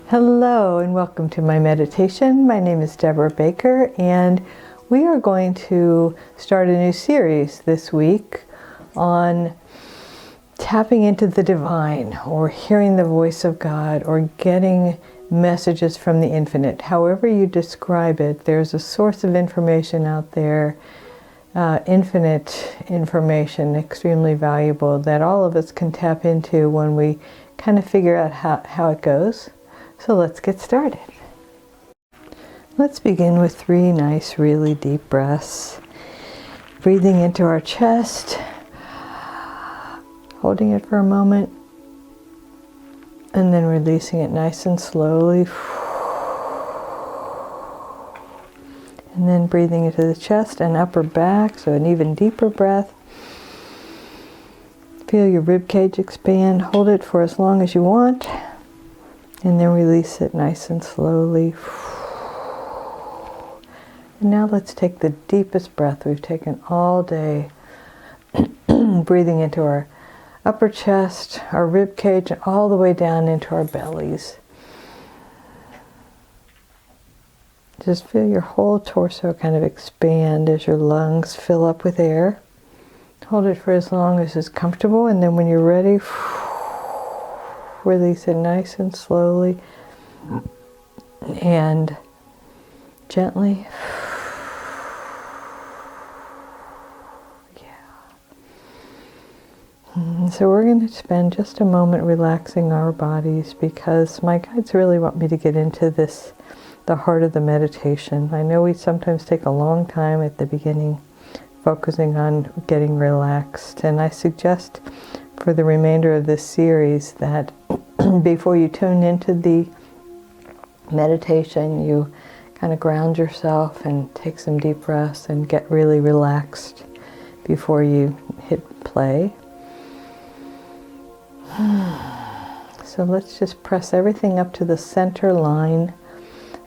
Hello and welcome to my meditation. My name is Debra Baker and we are going to start a new series this week on tapping into the divine or hearing the voice of God or getting messages from the infinite. However you describe it, there's a source of information out there, infinite information, extremely valuable, that all of us can tap into when we kind of figure out how it goes. So let's get started. Let's begin with 3 nice, really deep breaths. Breathing into our chest, holding it for a moment, and then releasing it nice and slowly. And then breathing into the chest and upper back, so an even deeper breath. Feel your rib cage expand. Hold it for as long as you want. And then release it nice and slowly. And now let's take the deepest breath we've taken all day. Breathing into our upper chest, our rib cage, and all the way down into our bellies. Just feel your whole torso kind of expand as your lungs fill up with air. Hold it for as long as is comfortable, and then when you're ready, release it nice and slowly and gently. So we're going to spend just a moment relaxing our bodies because my guides really want me to get into this, the heart of the meditation. I know we sometimes take a long time at the beginning focusing on getting relaxed, and I suggest for the remainder of this series that before you tune into the meditation, you kind of ground yourself and take some deep breaths and get really relaxed before you hit play. So let's just press everything up to the center line.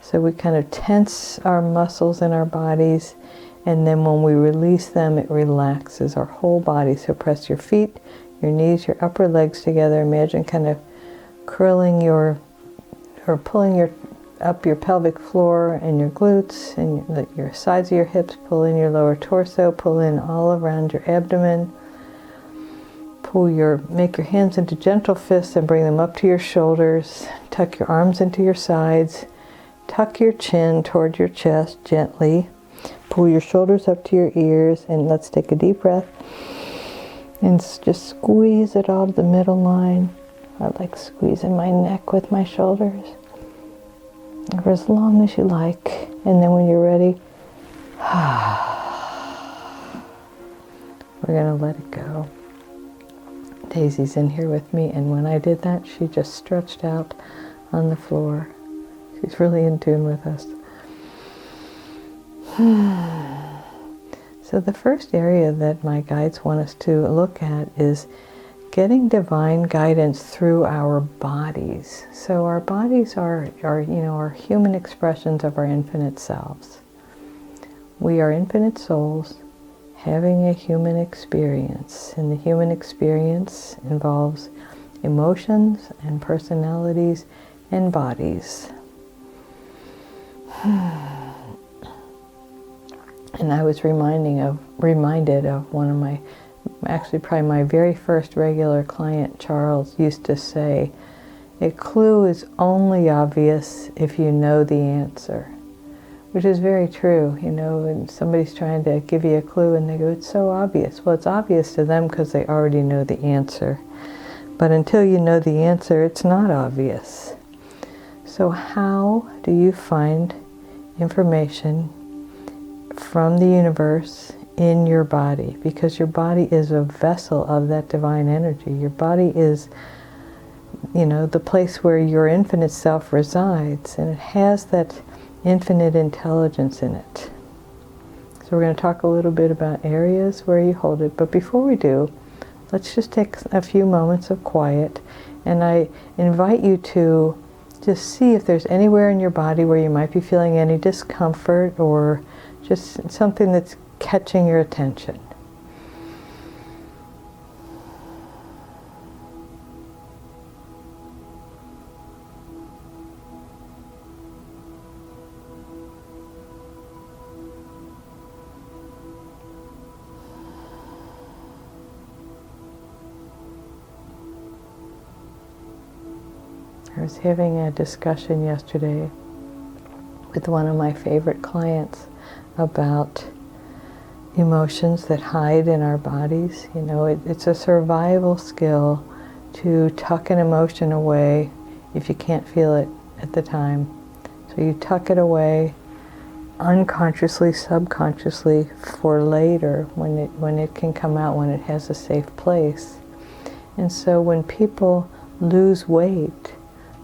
So we kind of tense our muscles in our bodies, and then when we release them, it relaxes our whole body. So press your feet, your knees, your upper legs together. Imagine kind of curling or pulling up your pelvic floor and your glutes and your sides of your hips. Pull in your lower torso, pull in all around your abdomen. Make your hands into gentle fists and bring them up to your shoulders. Tuck your arms into your sides. Tuck your chin toward your chest gently. Pull your shoulders up to your ears, and let's take a deep breath. And just squeeze it all to the middle line. I like squeezing my neck with my shoulders. For as long as you like. And then when you're ready, we're going to let it go. Daisy's in here with me, and when I did that, she just stretched out on the floor. She's really in tune with us. So the first area that my guides want us to look at is getting divine guidance through our bodies. So our bodies are human expressions of our infinite selves. We are infinite souls having a human experience, and the human experience involves emotions and personalities and bodies. And I was reminded of one of my, actually probably my very first regular client, Charles, used to say, a clue is only obvious if you know the answer. Which is very true, when somebody's trying to give you a clue and they go, it's so obvious. Well, it's obvious to them because they already know the answer. But until you know the answer, it's not obvious. So how do you find information from the universe in your body? Because your body is a vessel of that divine energy. Your body is, the place where your infinite self resides, and it has that infinite intelligence in it. So we're going to talk a little bit about areas where you hold it. But before we do, let's just take a few moments of quiet, and I invite you to just see if there's anywhere in your body where you might be feeling any discomfort or just something that's catching your attention. was having a discussion yesterday with one of my favorite clients about emotions that hide in our bodies. You know, it's a survival skill to tuck an emotion away if you can't feel it at the time. So you tuck it away unconsciously, subconsciously for later when it can come out, when it has a safe place. And so when people lose weight,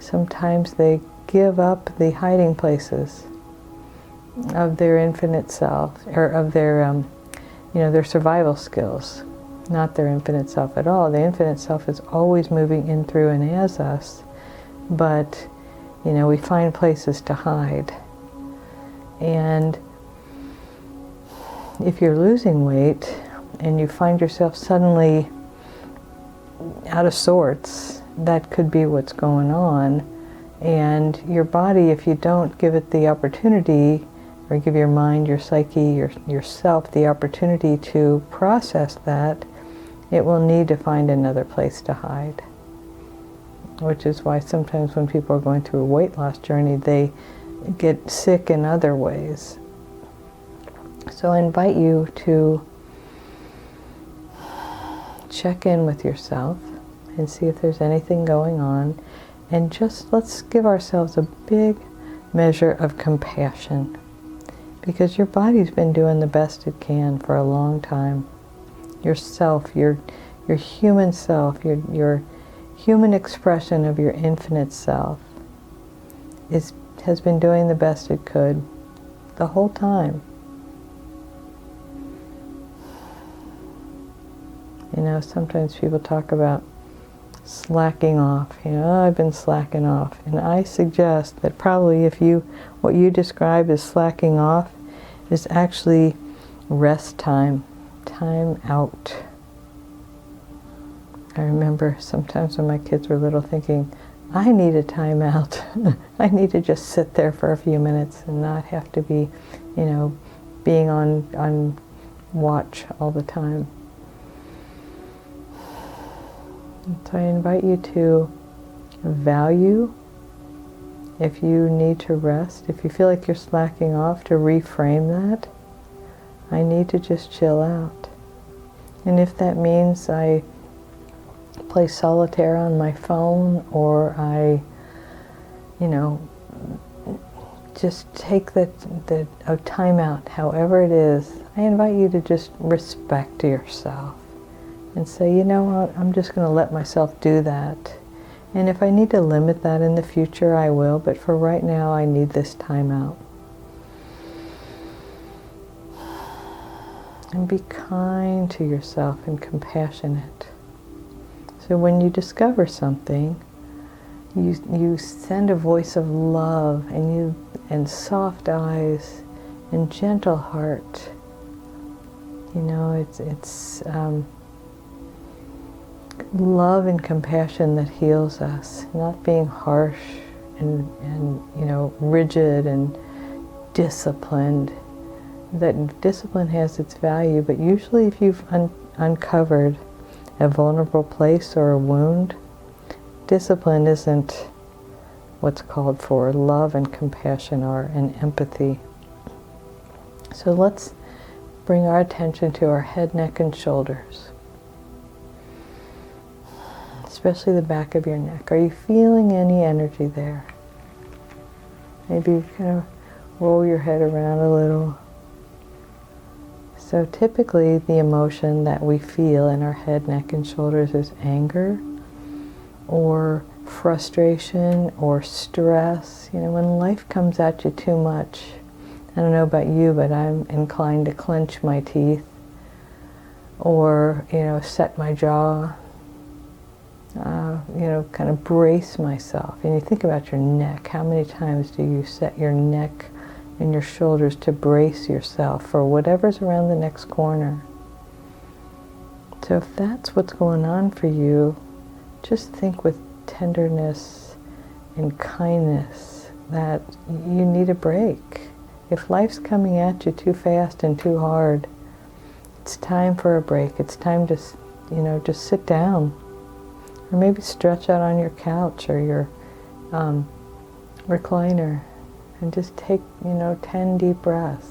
sometimes they give up the hiding places of their infinite self, or of their their survival skills, not their infinite self at all. The infinite self is always moving in through and as us, but we find places to hide. And if you're losing weight and you find yourself suddenly out of sorts, that could be what's going on. And your body, if you don't give it the opportunity, or give your mind, your psyche, yourself the opportunity to process that, it will need to find another place to hide. Which is why sometimes when people are going through a weight loss journey, they get sick in other ways. So I invite you to check in with yourself and see if there's anything going on, and just let's give ourselves a big measure of compassion, because your body's been doing the best it can for a long time. Yourself, your human self, your human expression of your infinite self has been doing the best it could the whole time. Sometimes people talk about slacking off. I've been slacking off. And I suggest that probably what you describe as slacking off is actually rest time out. I remember sometimes when my kids were little thinking, I need a time out. I need to just sit there for a few minutes and not have to be, being on watch all the time. So I invite you to value if you need to rest. If you feel like you're slacking off, to reframe that. I need to just chill out. And if that means I play solitaire on my phone, or I, just take the time out, however it is, I invite you to just respect yourself and say, I'm just going to let myself do that. And if I need to limit that in the future, I will, but for right now, I need this time out. And be kind to yourself and compassionate. So when you discover something, you send a voice of love and soft eyes and gentle heart. It's love and compassion that heals us, not being harsh and rigid and disciplined. That discipline has its value, but usually if you've uncovered a vulnerable place or a wound, discipline isn't what's called for. Love and compassion are, and empathy. So let's bring our attention to our head, neck, and shoulders. Especially the back of your neck. Are you feeling any energy there? Maybe you kind of roll your head around a little. So typically the emotion that we feel in our head, neck, and shoulders is anger, or frustration, or stress. When life comes at you too much, I don't know about you, but I'm inclined to clench my teeth, or set my jaw, kind of brace myself. And you think about your neck. How many times do you set your neck and your shoulders to brace yourself for whatever's around the next corner? So if that's what's going on for you, just think with tenderness and kindness that you need a break. If life's coming at you too fast and too hard, it's time for a break. It's time to, just sit down, or maybe stretch out on your couch or recliner and just take, 10 deep breaths.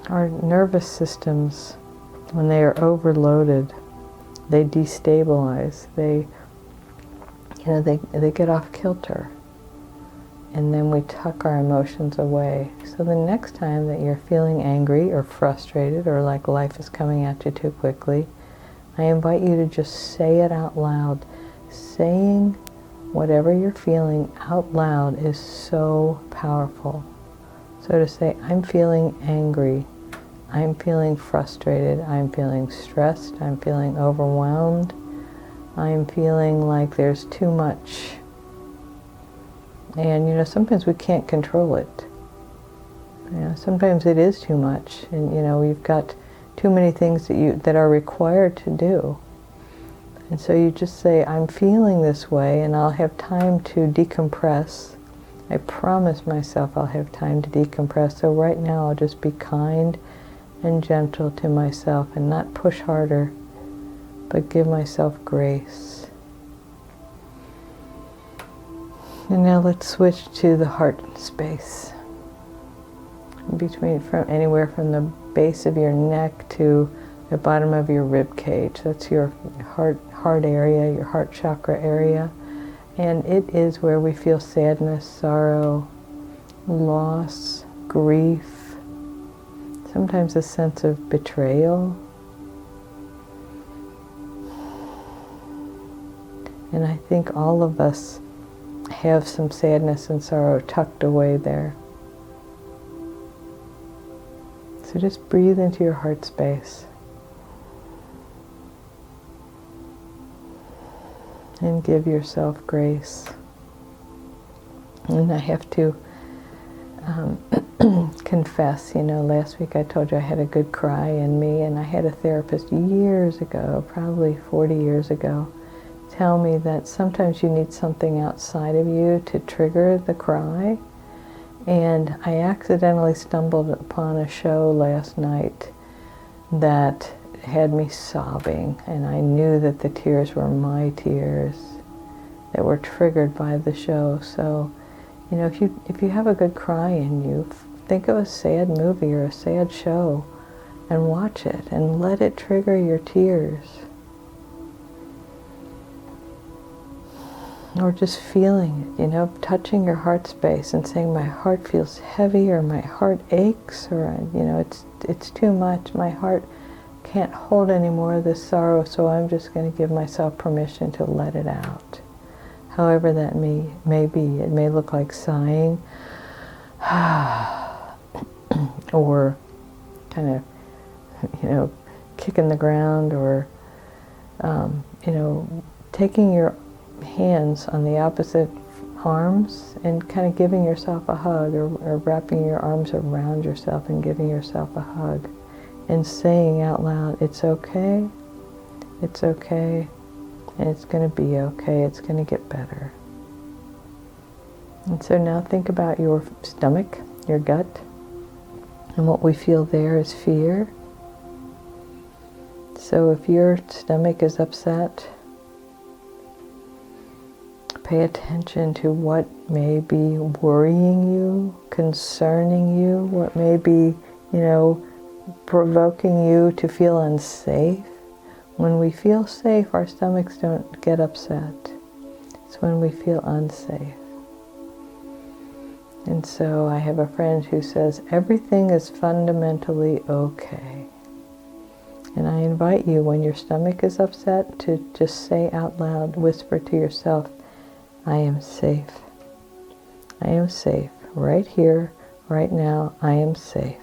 Our nervous systems, when they are overloaded, they destabilize. They get off kilter. And then we tuck our emotions away. So the next time that you're feeling angry or frustrated or like life is coming at you too quickly, I invite you to just say it out loud. Saying whatever you're feeling out loud is so powerful. So to say, I'm feeling angry, I'm feeling frustrated, I'm feeling stressed, I'm feeling overwhelmed, I'm feeling like there's too much. And sometimes we can't control it. Sometimes it is too much, and you've got too many things that are required to do. And so you just say, I'm feeling this way, and I'll have time to decompress. I promise myself I'll have time to decompress. So right now I'll just be kind and gentle to myself and not push harder, but give myself grace. And now let's switch to the heart space. From anywhere from the base of your neck to the bottom of your rib cage. That's your heart area, your heart chakra area. And it is where we feel sadness, sorrow, loss, grief, sometimes a sense of betrayal. And I think all of us have some sadness and sorrow tucked away there. So just breathe into your heart space. And give yourself grace. And I have to confess, last week I told you I had a good cry in me, and I had a therapist years ago, probably 40 years ago, tell me that sometimes you need something outside of you to trigger the cry. And I accidentally stumbled upon a show last night that had me sobbing, and I knew that the tears were my tears that were triggered by the show. So, if you have a good cry in you, think of a sad movie or a sad show and watch it and let it trigger your tears. Or just feeling it, touching your heart space and saying, my heart feels heavy, or my heart aches, or it's too much. My heart can't hold any more of this sorrow, so I'm just going to give myself permission to let it out. However that may be. It may look like sighing, or kind of, kicking the ground, or, taking your hands on the opposite arms and kind of giving yourself a hug, or wrapping your arms around yourself and giving yourself a hug and saying out loud, it's okay, and it's going to be okay, it's going to get better. And so now think about your stomach, your gut, and what we feel there is fear. So if your stomach is upset, pay attention to what may be worrying you, concerning you, what may be, provoking you to feel unsafe. When we feel safe, our stomachs don't get upset. It's when we feel unsafe. And so I have a friend who says, everything is fundamentally okay. And I invite you, when your stomach is upset, to just say out loud, whisper to yourself, I am safe. I am safe. Right here, right now, I am safe.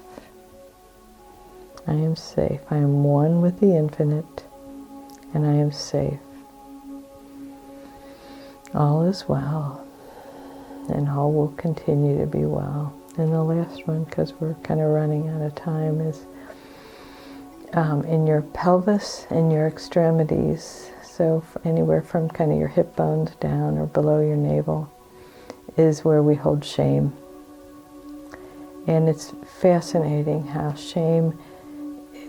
I am safe. I am one with the infinite, and I am safe. All is well, and all will continue to be well. And the last one, because we're kind of running out of time, is in your pelvis and your extremities. So anywhere from kind of your hip bones down or below your navel is where we hold shame. And it's fascinating how shame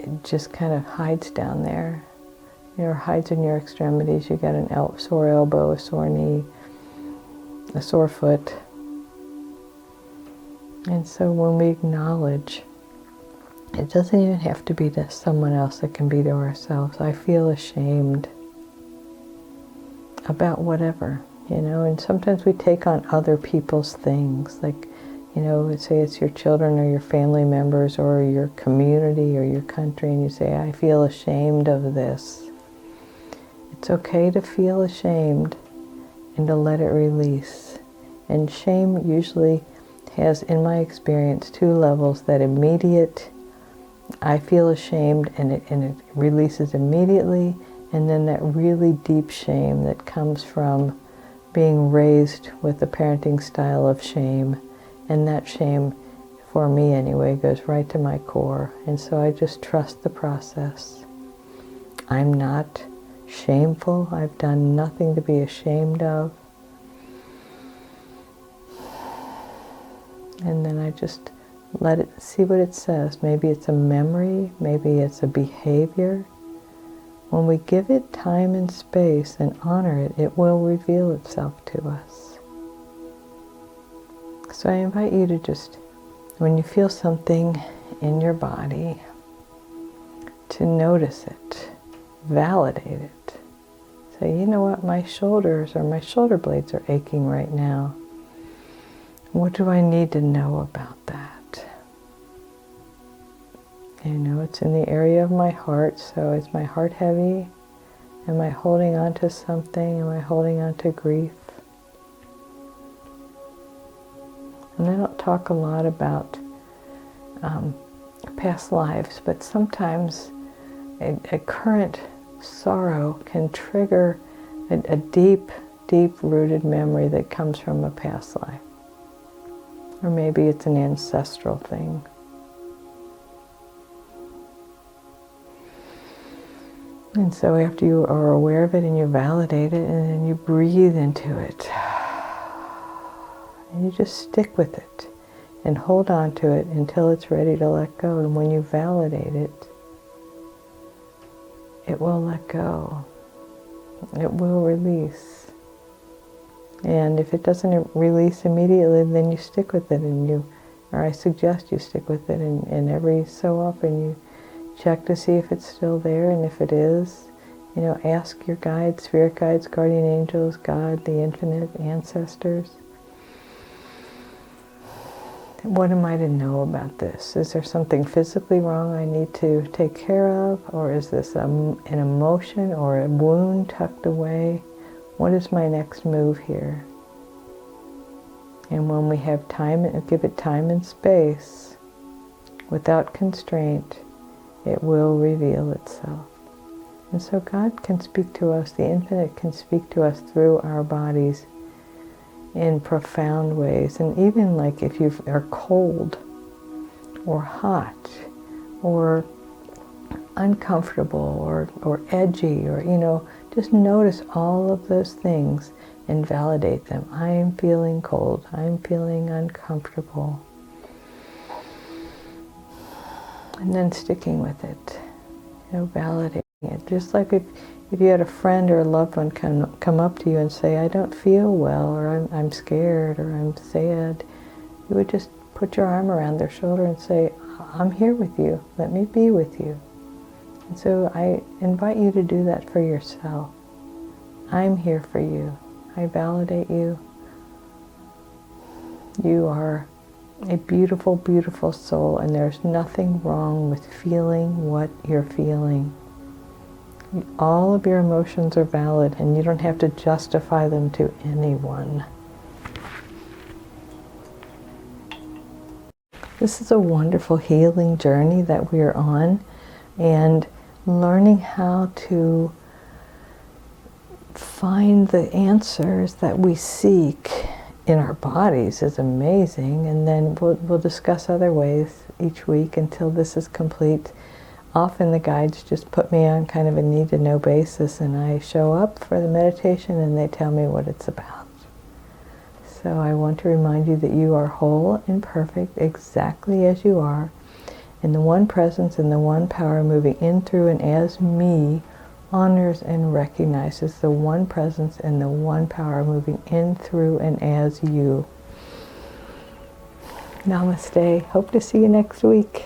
it just kind of hides down there. Hides in your extremities. You got an sore elbow, a sore knee, a sore foot. And so when we acknowledge, it doesn't even have to be to someone else, it can be to ourselves. I feel ashamed about whatever, and sometimes we take on other people's things, like, say it's your children or your family members or your community or your country, and you say, I feel ashamed of this. It's okay to feel ashamed and to let it release. And shame usually has, in my experience, two levels: that immediate, I feel ashamed, and it releases immediately, and then that really deep shame that comes from being raised with a parenting style of shame. And that shame, for me anyway, goes right to my core. And so I just trust the process. I'm not shameful. I've done nothing to be ashamed of. And then I just let it see what it says. Maybe it's a memory, maybe it's a behavior. When we give it time and space and honor it, it will reveal itself to us. So I invite you to just, when you feel something in your body, to notice it, validate it. Say, you know what, my shoulders or my shoulder blades are aching right now. What do I need to know about that? It's in the area of my heart, so is my heart heavy? Am I holding on to something? Am I holding on to grief? And I don't talk a lot about past lives, but sometimes a current sorrow can trigger a deep, deep-rooted memory that comes from a past life. Or maybe it's an ancestral thing. And so after you are aware of it and you validate it, and then you breathe into it, and you just stick with it and hold on to it until it's ready to let go. And when you validate it, it will let go. It will release. And if it doesn't release immediately, then you stick with it, or I suggest you stick with it, and every so often you check to see if it's still there, and if it is, ask your guides, spirit guides, guardian angels, God, the infinite, ancestors. What am I to know about this? Is there something physically wrong I need to take care of? Or is this an emotion or a wound tucked away? What is my next move here? And when we have time, give it time and space, without constraint, it will reveal itself. And so God can speak to us, the infinite can speak to us through our bodies in profound ways. And even like if you are cold or hot or uncomfortable or edgy, or just notice all of those things and validate them. I am feeling cold. I'm feeling uncomfortable. And then sticking with it, validating it. Just like if you had a friend or a loved one come up to you and say, I don't feel well, or I'm scared, or I'm sad, you would just put your arm around their shoulder and say, I'm here with you. Let me be with you. And so I invite you to do that for yourself. I'm here for you. I validate you. You are a beautiful, beautiful soul, and there's nothing wrong with feeling what you're feeling. All of your emotions are valid, and you don't have to justify them to anyone. This is a wonderful healing journey that we are on, and learning how to find the answers that we seek in our bodies is amazing. And then we'll discuss other ways each week until this is complete. Often the guides just put me on kind of a need-to-know basis, and I show up for the meditation and they tell me what it's about. So I want to remind you that you are whole and perfect exactly as you are, in the one presence and the one power moving in, through, and as me, honors and recognizes the one presence and the one power moving in, through, and as you. Namaste. Hope to see you next week.